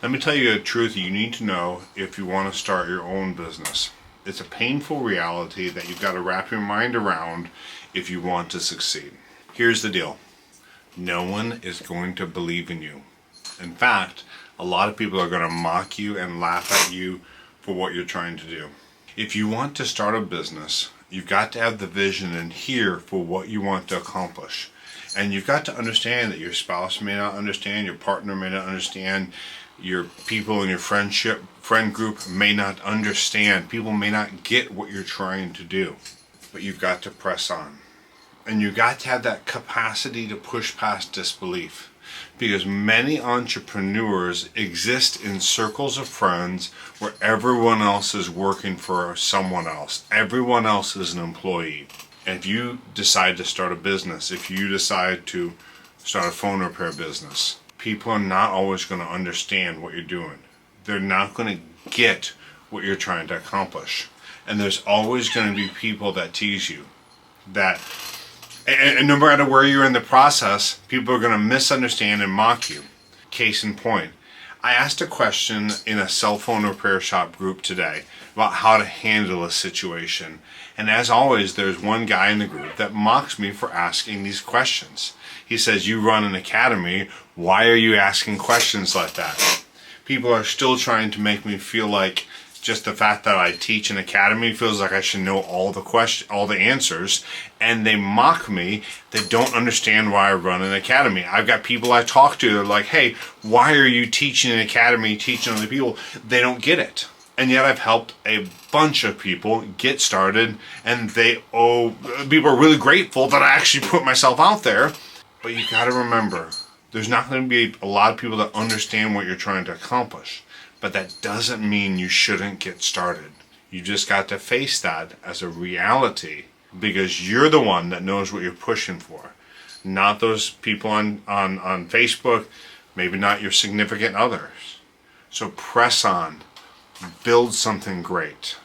Let me tell you a truth you need to know if you want to start your own business. It's a painful reality that you've got to wrap your mind around if you want to succeed. Here's the deal. No one is going to believe in you. In fact, a lot of people are going to mock you and laugh at you for what you're trying to do. If you want to start a business, you've got to have the vision and hear for what you want to accomplish. And you've got to understand that your spouse may not understand, your partner may not understand, your people in your friend group may not understand. People may not get what you're trying to do. But you've got to press on. And you've got to have that capacity to push past disbelief. Because many entrepreneurs exist in circles of friends where everyone else is working for someone else. Everyone else is an employee. And if you decide to start a business, if you decide to start a phone repair business, people are not always going to understand what you're doing. They're not going to get what you're trying to accomplish. And there's always going to be people that tease you. And no matter where you're in the process, people are going to misunderstand and mock you. Case in point, I asked a question in a cell phone repair shop group today about how to handle a situation. And as always, there's one guy in the group that mocks me for asking these questions. He says, "You run an academy, why are you asking questions like that?" People are still trying to make me feel like just the fact that I teach an academy feels like I should know all the answers, and they mock me. They don't understand why I run an academy. I've got people I talk to, they're like, "Hey, why are you teaching an academy, teaching other people?" They don't get it. And yet I've helped a bunch of people get started, and people are really grateful that I actually put myself out there. But you gotta remember, there's not going to be a lot of people that understand what you're trying to accomplish. But that doesn't mean you shouldn't get started. You just got to face that as a reality, because you're the one that knows what you're pushing for. Not those people on Facebook, maybe not your significant others. So press on. Build something great.